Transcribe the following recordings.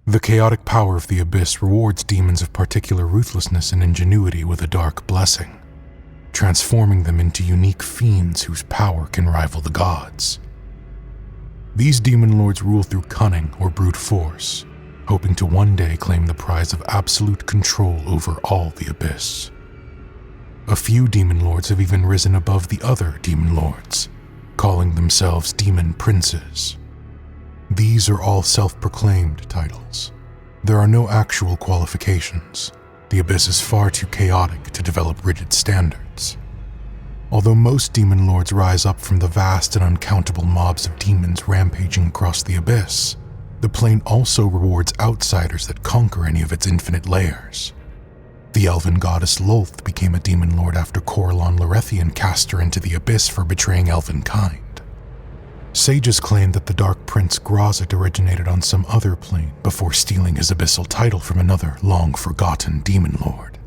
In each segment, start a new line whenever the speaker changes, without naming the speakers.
The chaotic power of the Abyss rewards demons of particular ruthlessness and ingenuity with a dark blessing, transforming them into unique fiends whose power can rival the gods. These demon lords rule through cunning or brute force, hoping to one day claim the prize of absolute control over all the Abyss. A few demon lords have even risen above the other demon lords, calling themselves demon princes. These are all self-proclaimed titles. There are no actual qualifications. The Abyss is far too chaotic to develop rigid standards. Although most demon lords rise up from the vast and uncountable mobs of demons rampaging across the Abyss, the plane also rewards outsiders that conquer any of its infinite layers. The elven goddess Lolth became a demon lord after Corellon Lorethian cast her into the Abyss for betraying elven kind. Sages claim that the Dark Prince Grazit originated on some other plane before stealing his abyssal title from another long-forgotten demon lord.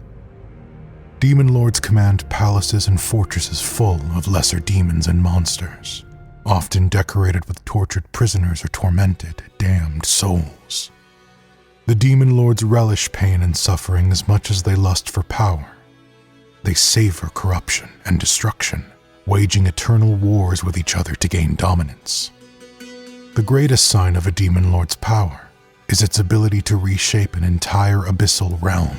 Demon lords command palaces and fortresses full of lesser demons and monsters, often decorated with tortured prisoners or tormented, damned souls. The demon lords relish pain and suffering as much as they lust for power. They savor corruption and destruction, waging eternal wars with each other to gain dominance. The greatest sign of a demon lord's power is its ability to reshape an entire abyssal realm.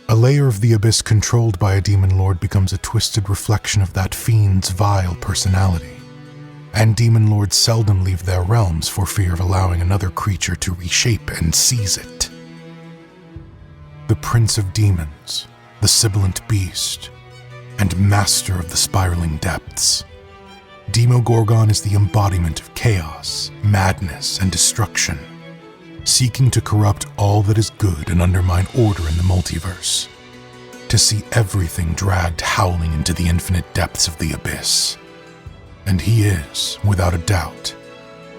A layer of the Abyss controlled by a demon lord becomes a twisted reflection of that fiend's vile personality, and demon lords seldom leave their realms for fear of allowing another creature to reshape and seize it. The Prince of Demons, the Sibilant Beast, and master of the spiraling depths, Demogorgon is the embodiment of chaos, madness, and destruction, seeking to corrupt all that is good and undermine order in the multiverse, to see everything dragged howling into the infinite depths of the Abyss. And he is, without a doubt,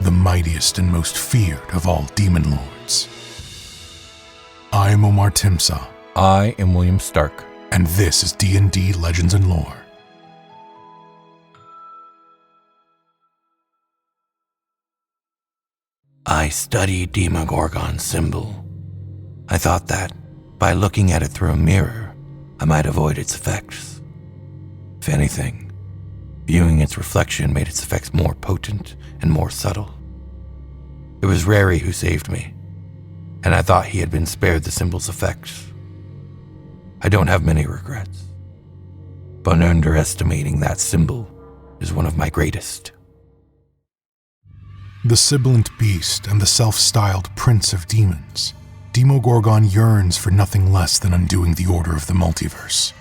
the mightiest and most feared of all demon lords. I am Omar Timsaw.
I am William Stark.
And this is D&D Legends and Lore.
I studied Demogorgon's symbol. I thought that, by looking at it through a mirror, I might avoid its effects. If anything, viewing its reflection made its effects more potent and more subtle. It was Rary who saved me, and I thought he had been spared the symbol's effects. I don't have many regrets, but underestimating that symbol is one of my greatest.
The Sibilant Beast and the self-styled Prince of Demons, Demogorgon yearns for nothing less than undoing the order of the multiverse.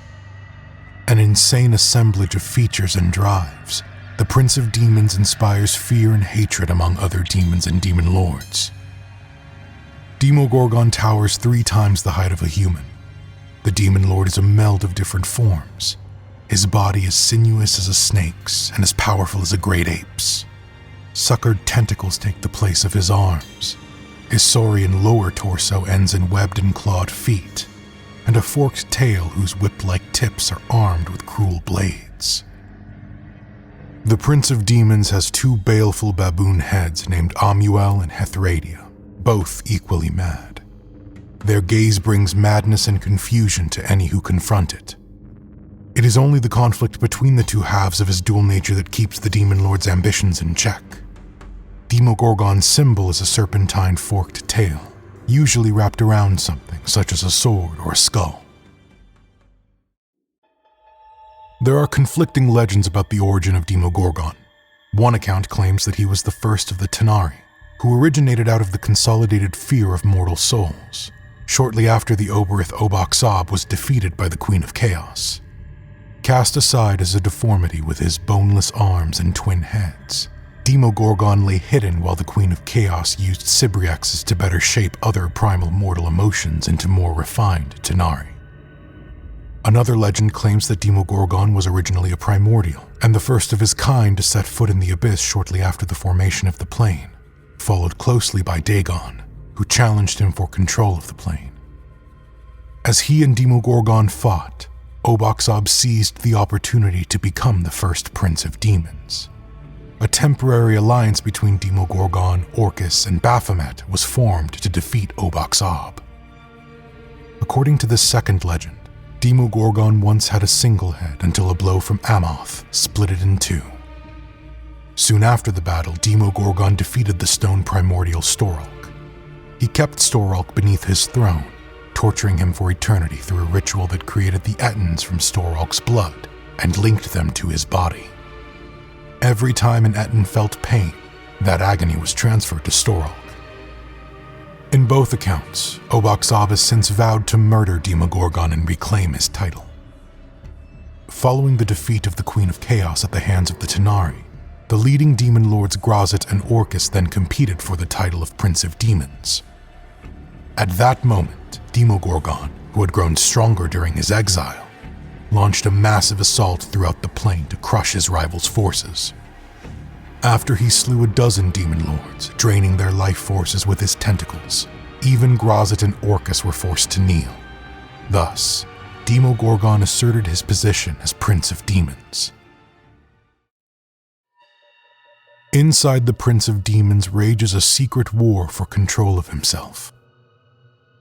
An insane assemblage of features and drives, the Prince of Demons inspires fear and hatred among other demons and demon lords. Demogorgon towers 3 times the height of a human. The demon lord is a meld of different forms. His body is sinuous as a snake's and as powerful as a great ape's. Suckered tentacles take the place of his arms. His saurian lower torso ends in webbed and clawed feet, and a forked tail whose whip-like tips are armed with cruel blades. The Prince of Demons has 2 baleful baboon heads named Amuel and Hethradia, both equally mad. Their gaze brings madness and confusion to any who confront it. It is only the conflict between the 2 halves of his dual nature that keeps the demon lord's ambitions in check. Demogorgon's symbol is a serpentine forked tail, usually wrapped around something such as a sword or a skull. There are conflicting legends about the origin of Demogorgon. One account claims that he was the first of the Tanari, who originated out of the consolidated fear of mortal souls, shortly after the Oberith Oboxob was defeated by the Queen of Chaos. Cast aside as a deformity with his boneless arms and twin heads, Demogorgon lay hidden while the Queen of Chaos used Sibriaxes to better shape other primal mortal emotions into more refined Tanari. Another legend claims that Demogorgon was originally a primordial, and the first of his kind to set foot in the Abyss shortly after the formation of the plane, followed closely by Dagon, who challenged him for control of the plane. As he and Demogorgon fought, Oboxob seized the opportunity to become the first Prince of Demons. a temporary alliance between Demogorgon, Orcus, and Baphomet was formed to defeat Obaxab. According to the second legend, Demogorgon once had a single head until a blow from Amoth split it in two. Soon after the battle, Demogorgon defeated the stone primordial Storalk. He kept Storalk beneath his throne, torturing him for eternity through a ritual that created the Ettins from Storalk's blood and linked them to his body. Every time an Ettin felt pain, that agony was transferred to Storalk. In both accounts, Obaxab has since vowed to murder Demogorgon and reclaim his title. Following the defeat of the Queen of Chaos at the hands of the Tenari, the leading demon lords Grozit and Orcus then competed for the title of Prince of Demons. At that moment, Demogorgon, who had grown stronger during his exile, launched a massive assault throughout the plane to crush his rival's forces. After he slew a dozen demon lords, draining their life forces with his tentacles, even Grozit and Orcus were forced to kneel. Thus, Demogorgon asserted his position as Prince of Demons. Inside the Prince of Demons rages a secret war for control of himself.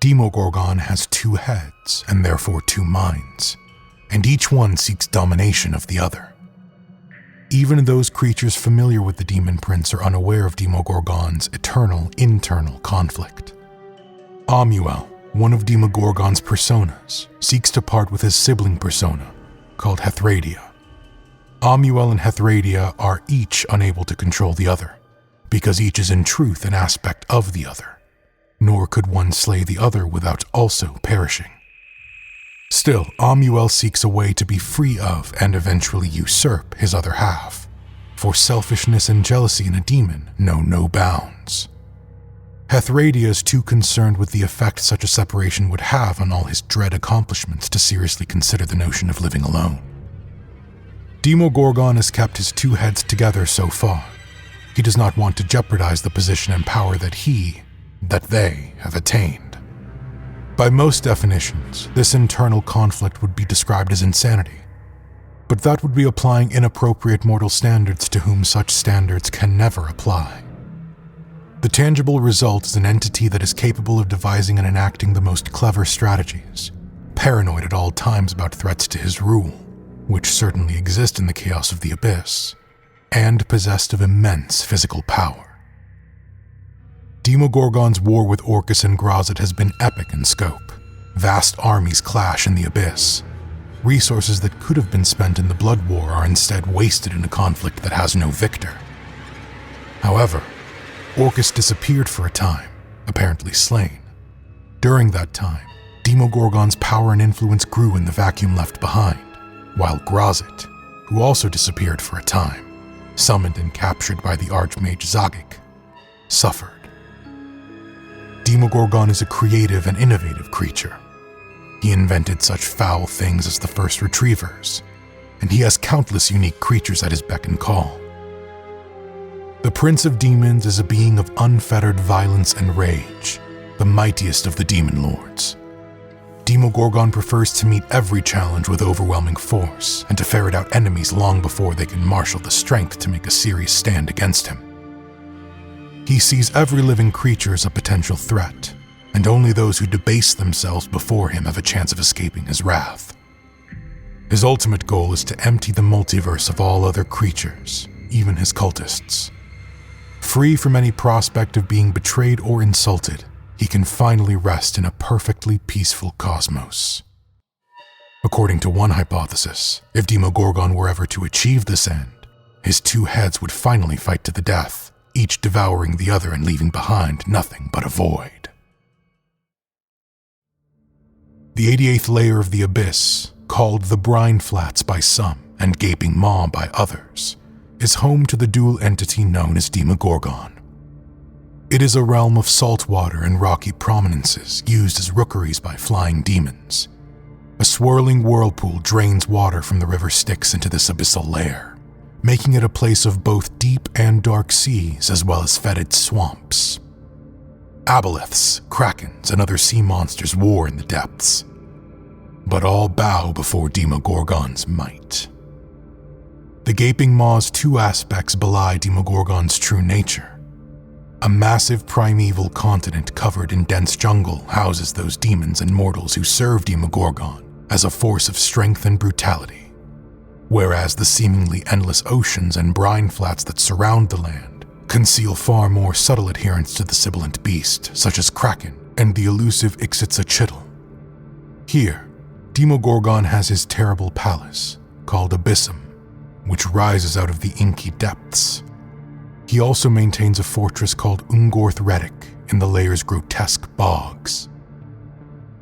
Demogorgon has two heads and therefore two minds, and each one seeks domination of the other. Even those creatures familiar with the Demon Prince are unaware of Demogorgon's eternal internal conflict. Amuel, one of Demogorgon's personas, seeks to part with his sibling persona, called Hethradia. Amuel and Hethradia are each unable to control the other, because each is in truth an aspect of the other, nor could one slay the other without also perishing. Still, Amuel seeks a way to be free of and eventually usurp his other half, for selfishness and jealousy in a demon know no bounds. Hethradia is too concerned with the effect such a separation would have on all his dread accomplishments to seriously consider the notion of living alone. Demogorgon has kept his two heads together so far. He does not want to jeopardize the position and power that they have attained. By most definitions, this internal conflict would be described as insanity, but that would be applying inappropriate mortal standards to whom such standards can never apply. The tangible result is an entity that is capable of devising and enacting the most clever strategies, paranoid at all times about threats to his rule, which certainly exist in the chaos of the Abyss, and possessed of immense physical power. Demogorgon's war with Orcus and Grozit has been epic in scope. Vast armies clash in the Abyss. Resources that could have been spent in the Blood War are instead wasted in a conflict that has no victor. However, Orcus disappeared for a time, apparently slain. During that time, Demogorgon's power and influence grew in the vacuum left behind, while Grozit, who also disappeared for a time, summoned and captured by the Archmage Zagic, suffered. Demogorgon is a creative and innovative creature. He invented such foul things as the first retrievers, and he has countless unique creatures at his beck and call. The Prince of Demons is a being of unfettered violence and rage, the mightiest of the demon lords. Demogorgon prefers to meet every challenge with overwhelming force and to ferret out enemies long before they can marshal the strength to make a serious stand against him. He sees every living creature as a potential threat, and only those who debase themselves before him have a chance of escaping his wrath. His ultimate goal is to empty the multiverse of all other creatures, even his cultists. Free from any prospect of being betrayed or insulted, he can finally rest in a perfectly peaceful cosmos. According to one hypothesis, if Demogorgon were ever to achieve this end, his two heads would finally fight to the death, each devouring the other and leaving behind nothing but a void. The 88th layer of the Abyss, called the Brine Flats by some and Gaping Maw by others, is home to the dual entity known as Demogorgon. It is a realm of salt water and rocky prominences used as rookeries by flying demons. A swirling whirlpool drains water from the river Styx into this abyssal lair, making it a place of both deep and dark seas as well as fetid swamps. Aboleths, krakens, and other sea monsters war in the depths, but all bow before Demogorgon's might. The Gaping Maw's two aspects belie Demogorgon's true nature. A massive primeval continent covered in dense jungle houses those demons and mortals who serve Demogorgon as a force of strength and brutality, whereas the seemingly endless oceans and brine flats that surround the land conceal far more subtle adherents to the Sibilant Beast, such as Kraken and the elusive Ixitachit. Here, Demogorgon has his terrible palace, called Abyssal, which rises out of the inky depths. He also maintains a fortress called Ungorthretic in the layer's grotesque bogs.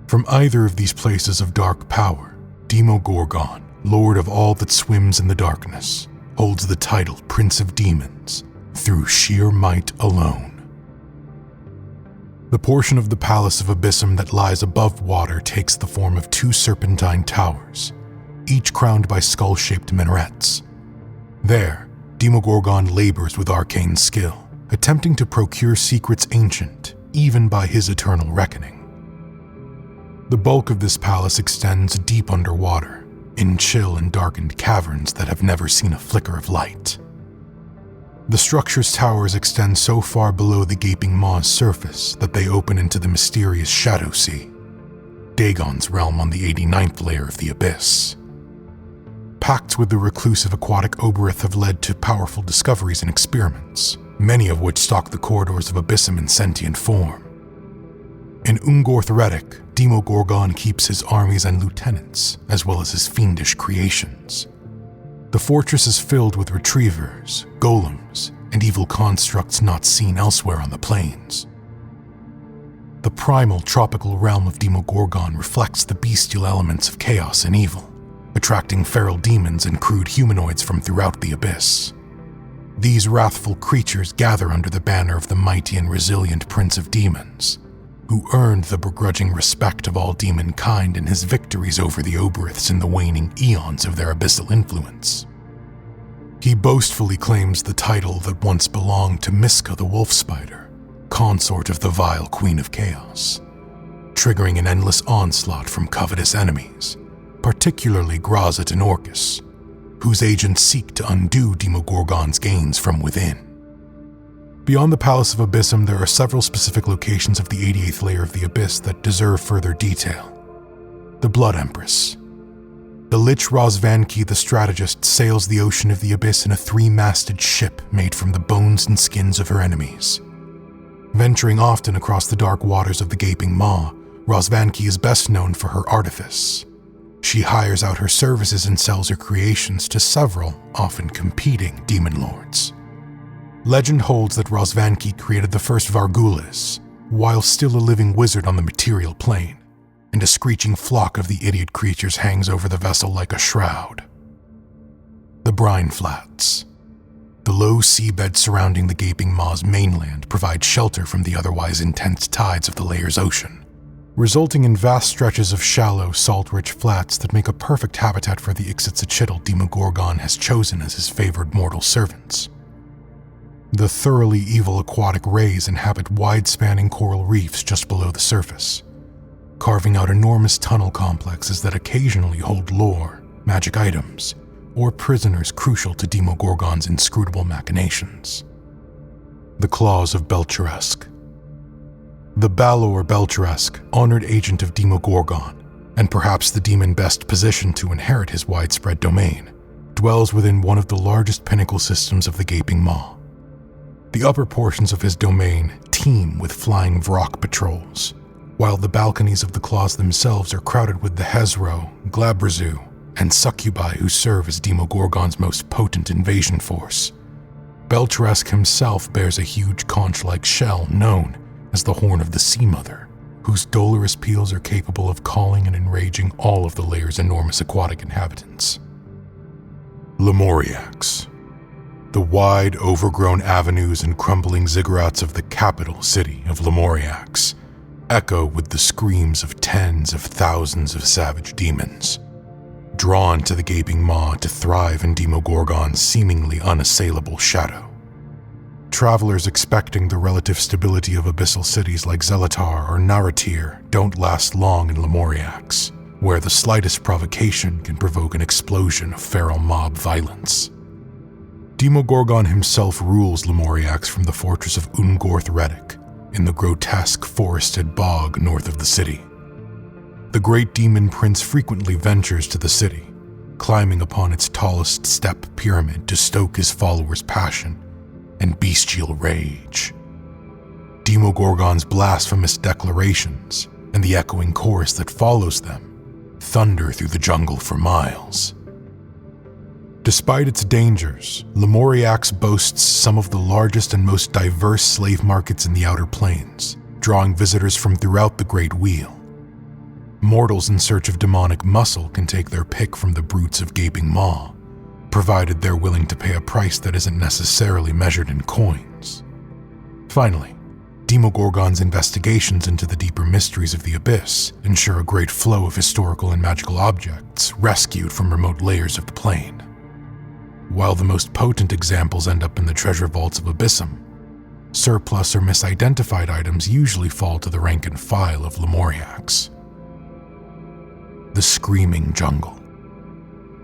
From either of these places of dark power, Demogorgon, Lord of all that swims in the darkness, holds the title Prince of Demons through sheer might alone. The portion of the Palace of Abyssal that lies above water takes the form of two serpentine towers, each crowned by skull-shaped minarets. There, Demogorgon labors with arcane skill, attempting to procure secrets ancient, even by his eternal reckoning. The bulk of this palace extends deep underwater, in chill and darkened caverns that have never seen a flicker of light. The structure's towers extend so far below the Gaping Maw's surface that they open into the mysterious Shadow Sea, Dagon's realm on the 89th layer of the Abyss. Pacts with the reclusive aquatic Oberith have led to powerful discoveries and experiments, many of which stalk the corridors of Abyssal in sentient form. In Ungorthretic, Demogorgon keeps his armies and lieutenants, as well as his fiendish creations. The fortress is filled with retrievers, golems, and evil constructs not seen elsewhere on the plains. The primal tropical realm of Demogorgon reflects the bestial elements of chaos and evil, attracting feral demons and crude humanoids from throughout the abyss. These wrathful creatures gather under the banner of the mighty and resilient Prince of Demons, who earned the begrudging respect of all demonkind in his victories over the Oberiths in the waning eons of their abyssal influence. He boastfully claims the title that once belonged to Miska the Wolf Spider, consort of the vile Queen of Chaos, triggering an endless onslaught from covetous enemies, particularly Grazit and Orcus, whose agents seek to undo Demogorgon's gains from within. Beyond the Palace of Abyssal, there are several specific locations of the 88th layer of the Abyss that deserve further detail. The Blood Empress. The Lich Rosvanki the Strategist sails the ocean of the Abyss in a three-masted ship made from the bones and skins of her enemies. Venturing often across the dark waters of the Gaping Maw, Rosvanki is best known for her artifice. She hires out her services and sells her creations to several, often competing, demon lords. Legend holds that Rosvanki created the first Vargulis, while still a living wizard on the material plane, and a screeching flock of the idiot creatures hangs over the vessel like a shroud. The Brine Flats. The low seabed surrounding the Gaping Maw's mainland provides shelter from the otherwise intense tides of the layer's ocean, resulting in vast stretches of shallow, salt-rich flats that make a perfect habitat for the Ixitachit Demogorgon has chosen as his favored mortal servants. The thoroughly evil aquatic rays inhabit wide-spanning coral reefs just below the surface, carving out enormous tunnel complexes that occasionally hold lore, magic items, or prisoners crucial to Demogorgon's inscrutable machinations. The Claws of Belcheresk. The Balor Belcheresk, honored agent of Demogorgon, and perhaps the demon best positioned to inherit his widespread domain, dwells within one of the largest pinnacle systems of the Gaping Maw. The upper portions of his domain teem with flying Vrock patrols, while the balconies of the claws themselves are crowded with the Hezro, Glabrazu, and Succubi who serve as Demogorgon's most potent invasion force. Belcheresk himself bears a huge conch-like shell known as the Horn of the Sea Mother, whose dolorous peals are capable of calling and enraging all of the layer's enormous aquatic inhabitants. Lemuriacs. The wide, overgrown avenues and crumbling ziggurats of the capital city of Lemuriacs echo with the screams of tens of thousands of savage demons, drawn to the Gaping Maw to thrive in Demogorgon's seemingly unassailable shadow. Travelers expecting the relative stability of abyssal cities like Zelatar or Naratir don't last long in Lemuriacs, where the slightest provocation can provoke an explosion of feral mob violence. Demogorgon himself rules Lemuriax from the fortress of Ungorth Reddick, in the grotesque forested bog north of the city. The great demon prince frequently ventures to the city, climbing upon its tallest step pyramid to stoke his followers' passion and bestial rage. Demogorgon's blasphemous declarations and the echoing chorus that follows them thunder through the jungle for miles. Despite its dangers, Lemuriax boasts some of the largest and most diverse slave markets in the Outer Plains, drawing visitors from throughout the Great Wheel. Mortals in search of demonic muscle can take their pick from the brutes of Gaping Maw, provided they're willing to pay a price that isn't necessarily measured in coins. Finally, Demogorgon's investigations into the deeper mysteries of the Abyss ensure a great flow of historical and magical objects rescued from remote layers of the plane. While the most potent examples end up in the treasure vaults of Abyssum, surplus or misidentified items usually fall to the rank and file of Lemuriax. The Screaming Jungle.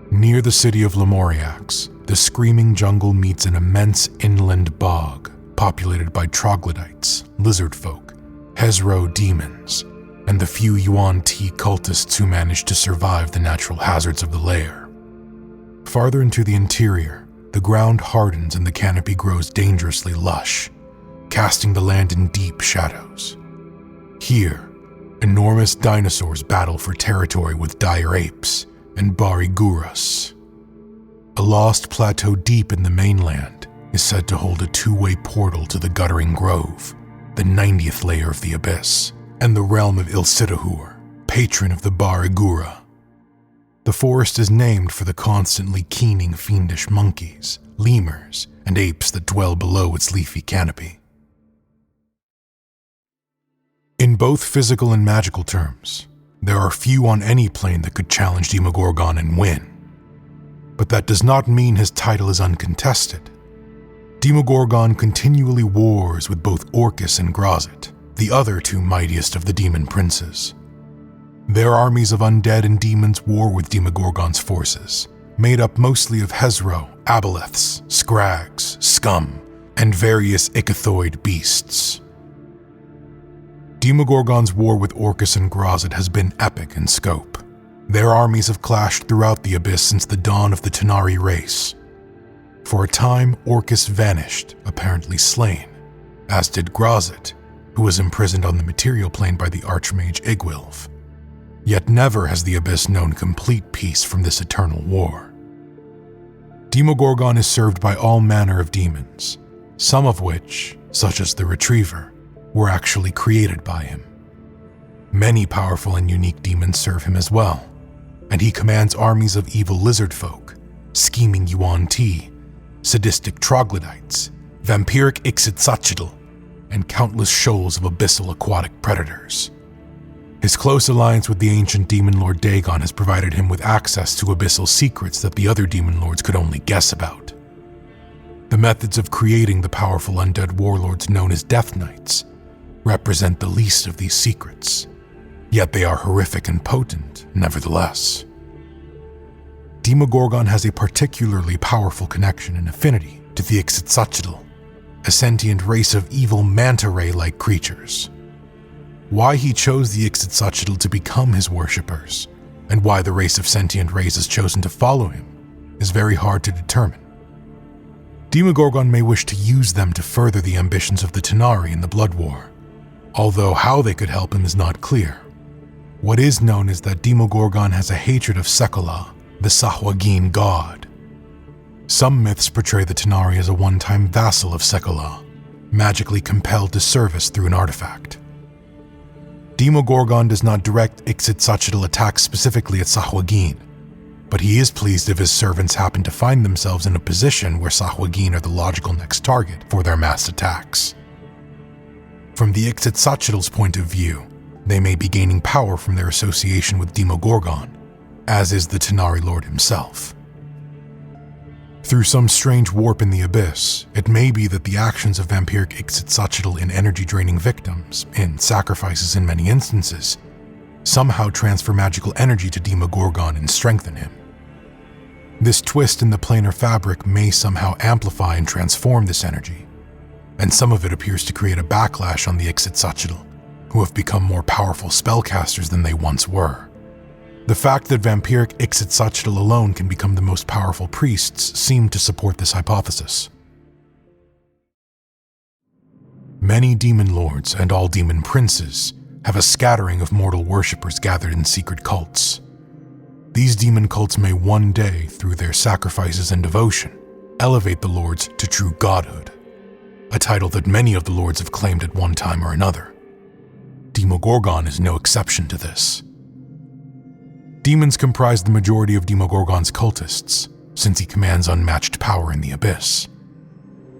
Near the city of Lemuriax, the Screaming Jungle meets an immense inland bog populated by troglodytes, lizard folk, Hezro demons, and the few Yuan Ti cultists who manage to survive the natural hazards of the lair. Farther into the interior, the ground hardens and the canopy grows dangerously lush, casting the land in deep shadows. Here, enormous dinosaurs battle for territory with dire apes and bariguras. A lost plateau deep in the mainland is said to hold a two-way portal to the Guttering Grove, the 90th layer of the Abyss, and the realm of Ixitachit, patron of the barigura. The forest is named for the constantly keening fiendish monkeys, lemurs, and apes that dwell below its leafy canopy. In both physical and magical terms, there are few on any plane that could challenge Demogorgon and win. But that does not mean his title is uncontested. Demogorgon continually wars with both Orcus and Grozit, the other two mightiest of the demon princes. Their armies of undead and demons war with Demogorgon's forces, made up mostly of Hezro, aboleths, scrags, scum, and various ichthyoid beasts. Demogorgon's war with Orcus and Grozit has been epic in scope. Their armies have clashed throughout the Abyss since the dawn of the Tanari race. For a time, Orcus vanished, apparently slain, as did Grozit, who was imprisoned on the material plane by the archmage Igwilv. Yet never has the Abyss known complete peace from this eternal war. Demogorgon is served by all manner of demons, some of which, such as the Retriever, were actually created by him. Many powerful and unique demons serve him as well, and he commands armies of evil lizard folk, scheming Yuan Ti, sadistic troglodytes, vampiric Ixitachit, and countless shoals of abyssal aquatic predators. His close alliance with the ancient demon lord Dagon has provided him with access to abyssal secrets that the other demon lords could only guess about. The methods of creating the powerful undead warlords known as Death Knights represent the least of these secrets, yet they are horrific and potent nevertheless. Demogorgon has a particularly powerful connection and affinity to the Ixitachit, a sentient race of evil manta ray-like creatures. Why he chose the Ixitachit to become his worshippers, and why the race of sentient rays has chosen to follow him, is very hard to determine. Demogorgon may wish to use them to further the ambitions of the Tanari in the Blood War, although how they could help him is not clear. What is known is that Demogorgon has a hatred of Sekolah, the Sahuagin god. Some myths portray the Tanari as a one-time vassal of Sekolah, magically compelled to service through an artifact. Demogorgon does not direct Ixitachit attacks specifically at Sahuagin, but he is pleased if his servants happen to find themselves in a position where Sahuagin are the logical next target for their mass attacks. From the Ixitachit's point of view, they may be gaining power from their association with Demogorgon, as is the Tanari Lord himself. Through some strange warp in the Abyss, it may be that the actions of vampiric Ixitachit in energy-draining victims, in sacrifices in many instances, somehow transfer magical energy to Demogorgon and strengthen him. This twist in the planar fabric may somehow amplify and transform this energy, and some of it appears to create a backlash on the Ixitachit, who have become more powerful spellcasters than they once were. The fact that vampiric Ixitachit alone can become the most powerful priests seem to support this hypothesis. Many demon lords and all demon princes have a scattering of mortal worshippers gathered in secret cults. These demon cults may one day, through their sacrifices and devotion, elevate the lords to true godhood, a title that many of the lords have claimed at one time or another. Demogorgon is no exception to this. Demons comprise the majority of Demogorgon's cultists, since he commands unmatched power in the Abyss.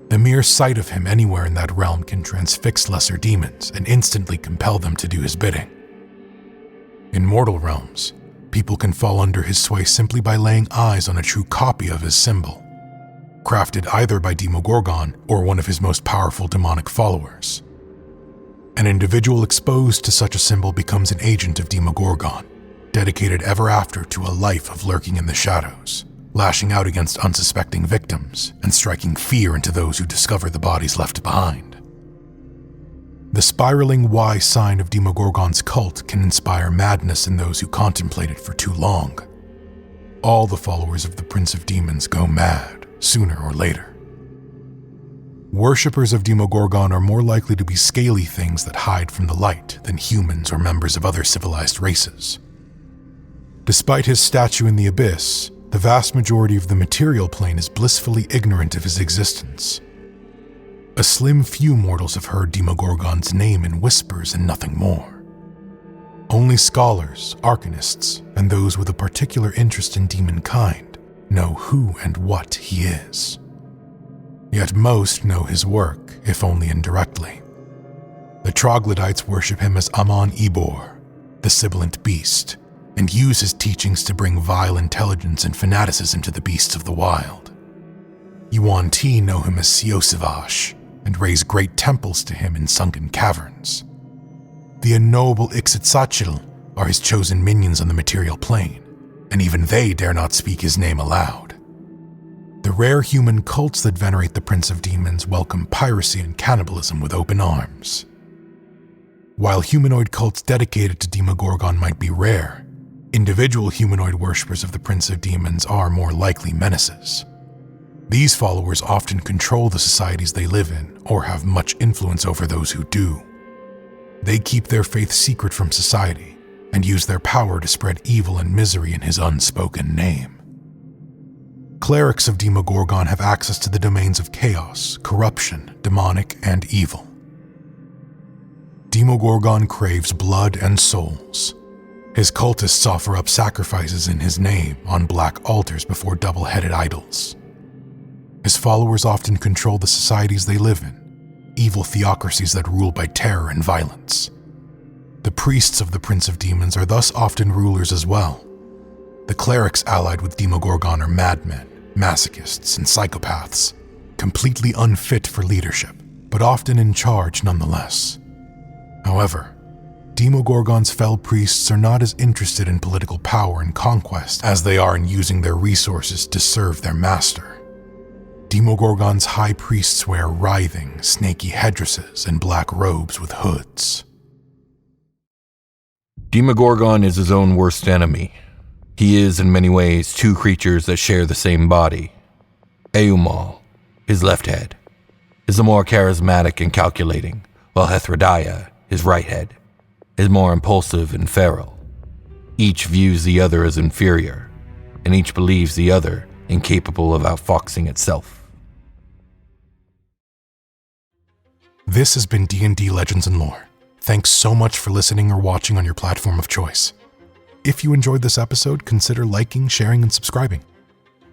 The mere sight of him anywhere in that realm can transfix lesser demons and instantly compel them to do his bidding. In mortal realms, people can fall under his sway simply by laying eyes on a true copy of his symbol, crafted either by Demogorgon or one of his most powerful demonic followers. An individual exposed to such a symbol becomes an agent of Demogorgon, dedicated ever after to a life of lurking in the shadows, lashing out against unsuspecting victims and striking fear into those who discover the bodies left behind. The spiraling Y sign of Demogorgon's cult can inspire madness in those who contemplate it for too long. All the followers of the Prince of Demons go mad, sooner or later. Worshippers of Demogorgon are more likely to be scaly things that hide from the light than humans or members of other civilized races. Despite his statue in the Abyss, the vast majority of the material plane is blissfully ignorant of his existence. A slim few mortals have heard Demogorgon's name in whispers and nothing more. Only scholars, arcanists, and those with a particular interest in demon kind know who and what he is. Yet most know his work, if only indirectly. The troglodytes worship him as Amon-Ebor, the Sibilant Beast, and use his teachings to bring vile intelligence and fanaticism to the beasts of the wild. Yuan-Ti know him as Siosivash, and raise great temples to him in sunken caverns. The unknowable Ixitachit are his chosen minions on the material plane, and even they dare not speak his name aloud. The rare human cults that venerate the Prince of Demons welcome piracy and cannibalism with open arms. While humanoid cults dedicated to Demogorgon might be rare, individual humanoid worshippers of the Prince of Demons are more likely menaces. These followers often control the societies they live in or have much influence over those who do. They keep their faith secret from society and use their power to spread evil and misery in his unspoken name. Clerics of Demogorgon have access to the domains of chaos, corruption, demonic, and evil. Demogorgon craves blood and souls. His cultists offer up sacrifices in his name on black altars before double-headed idols. His followers often control the societies they live in, evil theocracies that rule by terror and violence. The priests of the Prince of Demons are thus often rulers as well. The clerics allied with Demogorgon are madmen, masochists, and psychopaths, completely unfit for leadership, but often in charge nonetheless. However, Demogorgon's fell priests are not as interested in political power and conquest as they are in using their resources to serve their master. Demogorgon's high priests wear writhing, snaky headdresses and black robes with hoods.
Demogorgon is his own worst enemy. He is, in many ways, two creatures that share the same body. Eumal, his left head, is the more charismatic and calculating, while Hethrodaya, his right head, is more impulsive and feral. Each views the other as inferior, and each believes the other incapable of outfoxing itself.
This has been D&D Legends and Lore. Thanks so much for listening or watching on your platform of choice. If you enjoyed this episode, consider liking, sharing, and subscribing.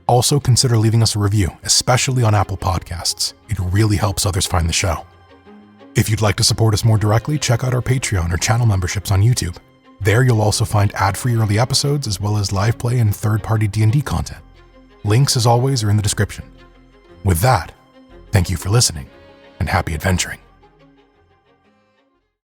Also consider leaving us a review, especially on Apple Podcasts. It really helps others find the show. If you'd like to support us more directly, check out our Patreon or channel memberships on YouTube. There you'll also find ad-free early episodes as well as live play and third-party D&D content. Links, as always, are in the description. With that, thank you for listening, and happy adventuring.